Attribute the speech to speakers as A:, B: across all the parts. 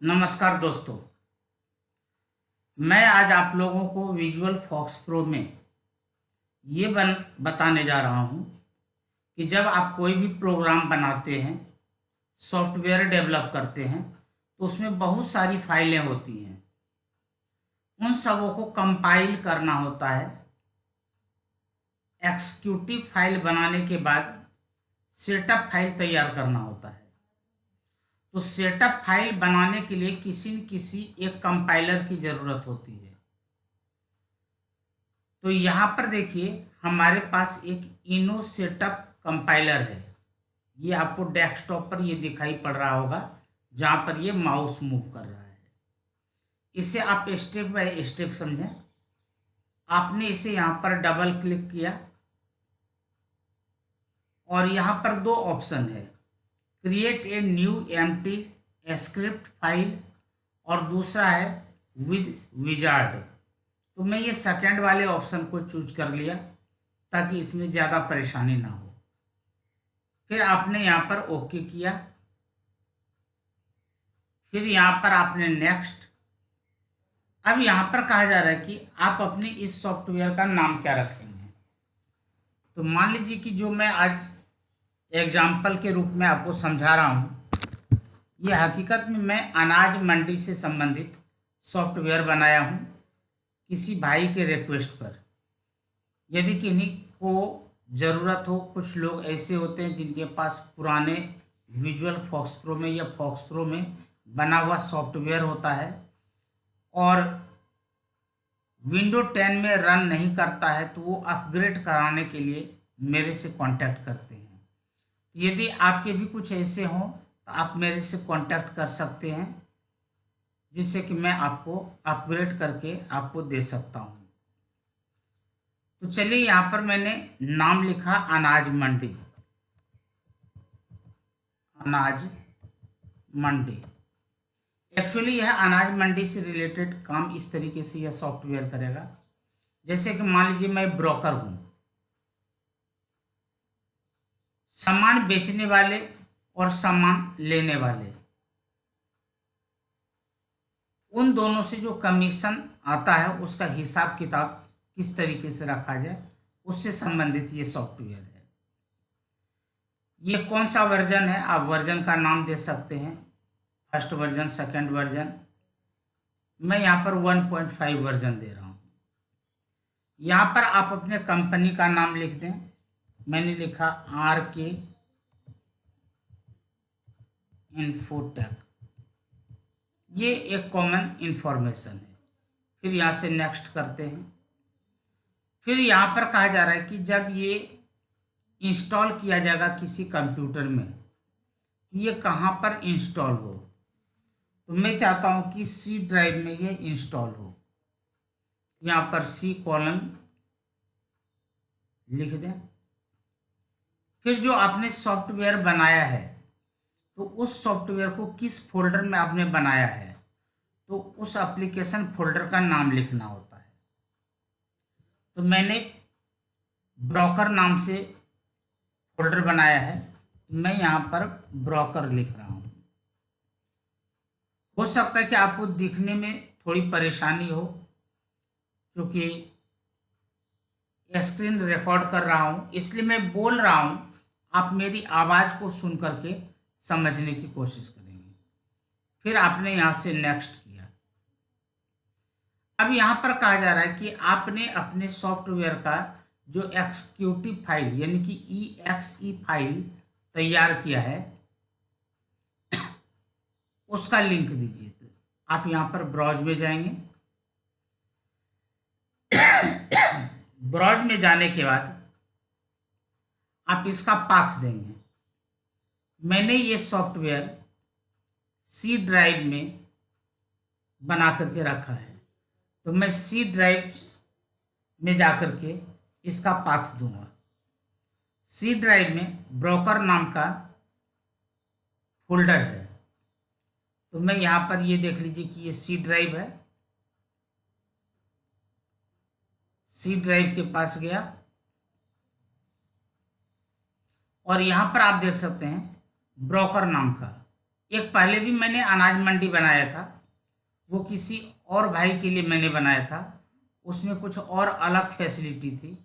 A: नमस्कार दोस्तों। मैं आज आप लोगों को विजुअल फॉक्स प्रो में ये बताने जा रहा हूँ कि जब आप कोई भी प्रोग्राम बनाते हैं, सॉफ्टवेयर डेवलप करते हैं, तो उसमें बहुत सारी फाइलें होती हैं। उन सबों को कंपाइल करना होता है। एक्जीक्यूटिव फाइल बनाने के बाद सेटअप फाइल तैयार करना होता है। तो सेटअप फाइल बनाने के लिए किसी न किसी एक कंपाइलर की ज़रूरत होती है। तो यहाँ पर देखिए, हमारे पास एक इनो सेटअप कंपाइलर है। ये आपको डेस्कटॉप पर ये दिखाई पड़ रहा होगा, जहाँ पर ये माउस मूव कर रहा है। इसे आप स्टेप बाय स्टेप समझें। आपने इसे यहाँ पर डबल क्लिक किया और यहाँ पर दो ऑप्शन है, create a new empty script file और दूसरा है विद विजार्ड। तो मैं ये सेकंड वाले ऑप्शन को चूज कर लिया ताकि इसमें ज़्यादा परेशानी ना हो। फिर आपने यहाँ पर ओके किया, फिर यहाँ पर आपने नेक्स्ट। अब यहाँ पर कहा जा रहा है कि आप अपने इस सॉफ्टवेयर का नाम क्या रखेंगे। तो मान लीजिए कि जो मैं आज एग्जाम्पल के रूप में आपको समझा रहा हूँ, ये हकीकत में मैं अनाज मंडी से संबंधित सॉफ्टवेयर बनाया हूँ किसी भाई के रिक्वेस्ट पर। यदि किन्हीं को ज़रूरत हो, कुछ लोग ऐसे होते हैं जिनके पास पुराने विजुअल फॉक्स प्रो में या फॉक्स प्रो में बना हुआ सॉफ्टवेयर होता है और विंडो 10 में रन नहीं करता है, तो वो अपग्रेड कराने के लिए मेरे से कांटेक्ट करते हैं। यदि आपके भी कुछ ऐसे हों तो आप मेरे से कांटेक्ट कर सकते हैं, जिससे कि मैं आपको अपग्रेड करके आपको दे सकता हूँ। तो चलिए, यहाँ पर मैंने नाम लिखा अनाज मंडी। अनाज मंडी एक्चुअली यह अनाज मंडी से रिलेटेड काम इस तरीके से यह सॉफ्टवेयर करेगा। जैसे कि मान लीजिए मैं ब्रोकर हूँ, सामान बेचने वाले और सामान लेने वाले, उन दोनों से जो कमीशन आता है उसका हिसाब किताब किस तरीके से रखा जाए, उससे संबंधित ये सॉफ्टवेयर है। ये कौन सा वर्जन है, आप वर्जन का नाम दे सकते हैं, फर्स्ट वर्जन, सेकंड वर्जन। मैं यहाँ पर 1.5 वर्जन दे रहा हूँ। यहाँ पर आप अपने कंपनी का नाम लिख दें। मैंने लिखा RK इन्फोटेक। ये एक कॉमन इंफॉर्मेशन है। फिर यहाँ से नेक्स्ट करते हैं। फिर यहाँ पर कहा जा रहा है कि जब ये इंस्टॉल किया जाएगा किसी कंप्यूटर में, ये कहाँ पर इंस्टॉल हो। तो मैं चाहता हूँ कि C ड्राइव में ये इंस्टॉल हो। यहाँ पर C: लिख दें। फिर जो आपने सॉफ्टवेयर बनाया है, तो उस सॉफ्टवेयर को किस फोल्डर में आपने बनाया है, तो उस एप्लीकेशन फोल्डर का नाम लिखना होता है। तो मैंने ब्रोकर नाम से फोल्डर बनाया है, मैं यहाँ पर ब्रोकर लिख रहा हूँ। हो सकता है कि आपको दिखने में थोड़ी परेशानी हो, क्योंकि स्क्रीन रिकॉर्ड कर रहा हूँ, इसलिए मैं बोल रहा हूँ, आप मेरी आवाज़ को सुन करके समझने की कोशिश करेंगे। फिर आपने यहाँ से नेक्स्ट किया। अब यहाँ पर कहा जा रहा है कि आपने अपने सॉफ्टवेयर का जो एक्जीक्यूटिव फाइल यानी कि EXE फाइल तैयार किया है, उसका लिंक दीजिए। तो आप यहाँ पर ब्राउज में जाएंगे। ब्राउज में जाने के बाद आप इसका पाथ देंगे। मैंने ये सॉफ्टवेयर C ड्राइव में बना करके रखा है, तो मैं C ड्राइव में जाकर के इसका पाथ दूंगा। C ड्राइव में ब्रोकर नाम का फोल्डर है, तो मैं यहाँ पर ये देख लीजिए कि ये C ड्राइव है। C ड्राइव के पास गया और यहाँ पर आप देख सकते हैं ब्रोकर नाम का एक पहले भी मैंने अनाज मंडी बनाया था, वो किसी और भाई के लिए मैंने बनाया था, उसमें कुछ और अलग फैसिलिटी थी।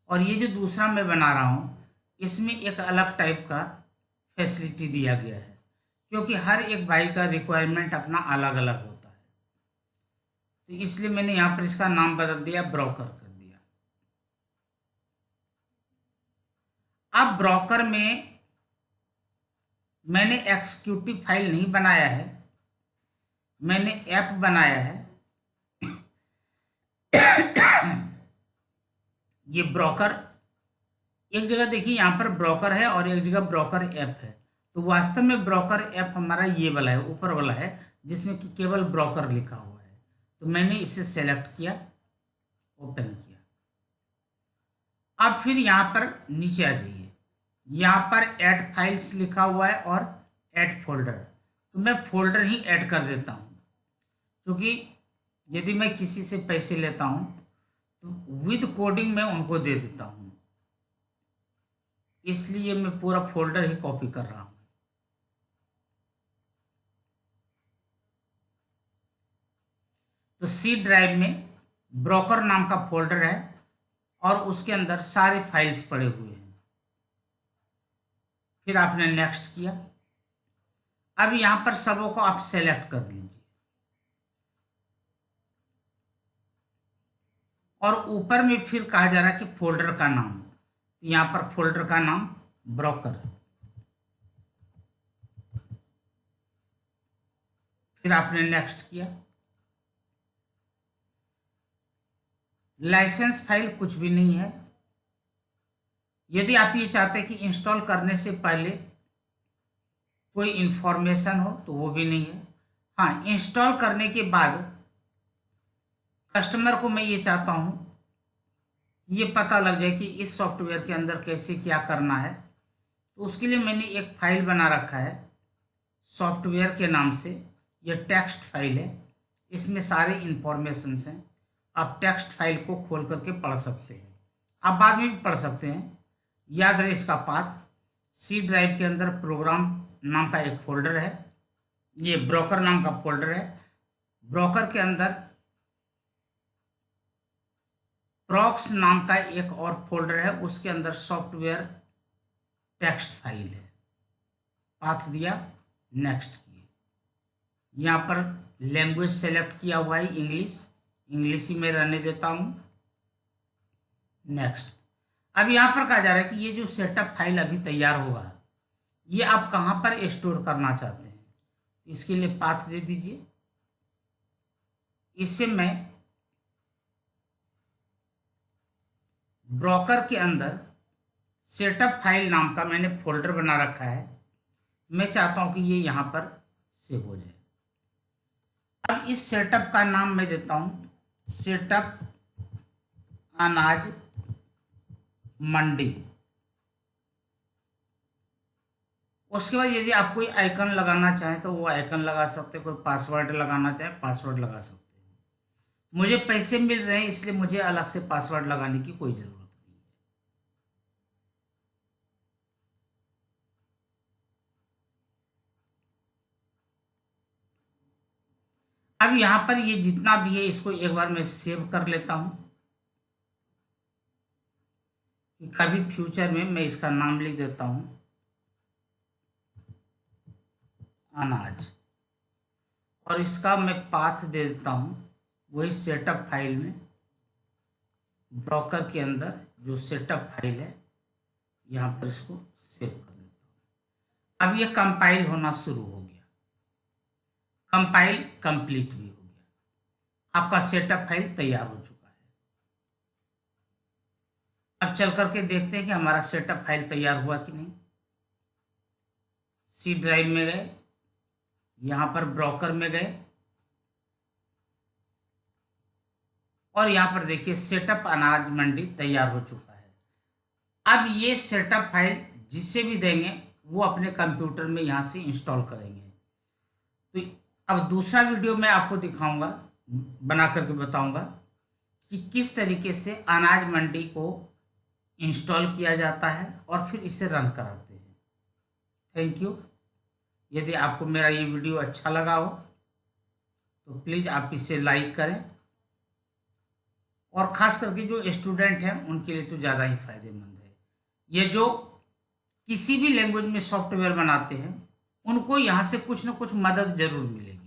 A: और ये जो दूसरा मैं बना रहा हूँ, इसमें एक अलग टाइप का फैसिलिटी दिया गया है, क्योंकि हर एक भाई का रिक्वायरमेंट अपना अलग अलग होता है। तो इसलिए मैंने यहाँ पर इसका नाम बदल दिया, ब्रोकर कर दिया। अब ब्रोकर में मैंने एग्जीक्यूटिव फाइल नहीं बनाया है, मैंने ऐप बनाया है। ये ब्रोकर, एक जगह देखिए यहाँ पर ब्रोकर है और एक जगह ब्रोकर ऐप है। तो वास्तव में ब्रोकर ऐप हमारा ये वाला है, ऊपर वाला है, जिसमें कि केवल ब्रोकर लिखा हुआ है। तो मैंने इसे सेलेक्ट किया, ओपन किया। अब फिर यहाँ पर नीचे आ जाइए, यहाँ पर ऐड फाइल्स लिखा हुआ है और ऐड फोल्डर। तो मैं फोल्डर ही ऐड कर देता हूँ, क्योंकि यदि मैं किसी से पैसे लेता हूँ तो विद कोडिंग मैं उनको दे देता हूँ, इसलिए मैं पूरा फोल्डर ही कॉपी कर रहा हूँ। तो सी ड्राइव में ब्रोकर नाम का फोल्डर है और उसके अंदर सारे फाइल्स पड़े हुए हैं। फिर आपने नेक्स्ट किया। अब यहाँ पर सबों को आप सेलेक्ट कर लीजिए और ऊपर में फिर कहा जा रहा है कि फोल्डर का नाम, यहाँ पर फोल्डर का नाम ब्रोकर। फिर आपने नेक्स्ट किया। लाइसेंस फाइल कुछ भी नहीं है। यदि आप ये चाहते हैं कि इंस्टॉल करने से पहले कोई इंफॉर्मेशन हो तो वो भी नहीं है। हाँ, इंस्टॉल करने के बाद कस्टमर को मैं ये चाहता हूँ ये पता लग जाए कि इस सॉफ्टवेयर के अंदर कैसे क्या करना है, तो उसके लिए मैंने एक फाइल बना रखा है सॉफ्टवेयर के नाम से। ये टेक्स्ट फाइल है, इसमें सारे इंफॉर्मेशंस हैं। आप टेक्स्ट फाइल को खोल करके पढ़ सकते हैं, आप बाद में भी पढ़ सकते हैं। याद रहे इसका पाथ, सी ड्राइव के अंदर प्रोग्राम नाम का एक फोल्डर है, ये ब्रोकर नाम का फोल्डर है। ब्रोकर के अंदर प्रॉक्स नाम का एक और फोल्डर है, उसके अंदर सॉफ्टवेयर टेक्स्ट फाइल है। पाथ दिया, नेक्स्ट किए। यहाँ पर लैंग्वेज सेलेक्ट किया हुआ है इंग्लिश ही मैं रहने देता हूँ, नेक्स्ट। अब यहाँ पर कहा जा रहा है कि ये जो सेटअप फाइल अभी तैयार होगा ये आप कहाँ पर स्टोर करना चाहते हैं, इसके लिए पाथ दे दीजिए। इसे मैं ब्रोकर के अंदर सेटअप फाइल नाम का मैंने फोल्डर बना रखा है, मैं चाहता हूं कि ये यहां पर सेव हो जाए। अब इस सेटअप का नाम मैं देता हूं सेटअप अनाज मंडी। उसके बाद यदि आप कोई आइकन लगाना चाहें तो वो आइकन लगा सकते हैं, कोई पासवर्ड लगाना चाहे पासवर्ड लगा सकते हैं। मुझे पैसे मिल रहे हैं इसलिए मुझे अलग से पासवर्ड लगाने की कोई जरूरत नहीं है। अब यहां पर ये जितना भी है इसको एक बार मैं सेव कर लेता हूं कि कभी फ्यूचर में मैं इसका नाम लिख देता हूं अनाज, और इसका मैं पाथ दे देता हूं वही सेटअप फाइल में ब्रोकर के अंदर जो सेटअप फाइल है यहाँ पर इसको सेव कर देता हूँ। अब ये कंपाइल होना शुरू हो गया, कंपाइल कंप्लीट भी हो गया, आपका सेटअप फाइल तैयार हो चुका है। अब चल करके देखते हैं कि हमारा सेटअप फाइल तैयार हुआ कि नहीं। सी ड्राइव में गए, यहाँ पर ब्रोकर में गए और यहाँ पर देखिए सेटअप अनाज मंडी तैयार हो चुका है। अब ये सेटअप फाइल जिसे भी देंगे वो अपने कंप्यूटर में यहाँ से इंस्टॉल करेंगे। तो अब दूसरा वीडियो मैं आपको दिखाऊंगा, बना करके बताऊंगा कि किस तरीके से अनाज मंडी को इंस्टॉल किया जाता है और फिर इसे रन कराते हैं। Thank you. यदि आपको मेरा ये वीडियो अच्छा लगा हो तो प्लीज़ आप इसे लाइक करें, और ख़ास करके जो स्टूडेंट हैं उनके लिए तो ज़्यादा ही फायदेमंद है। ये जो किसी भी लैंग्वेज में सॉफ्टवेयर बनाते हैं उनको यहाँ से कुछ ना कुछ मदद ज़रूर मिलेगी।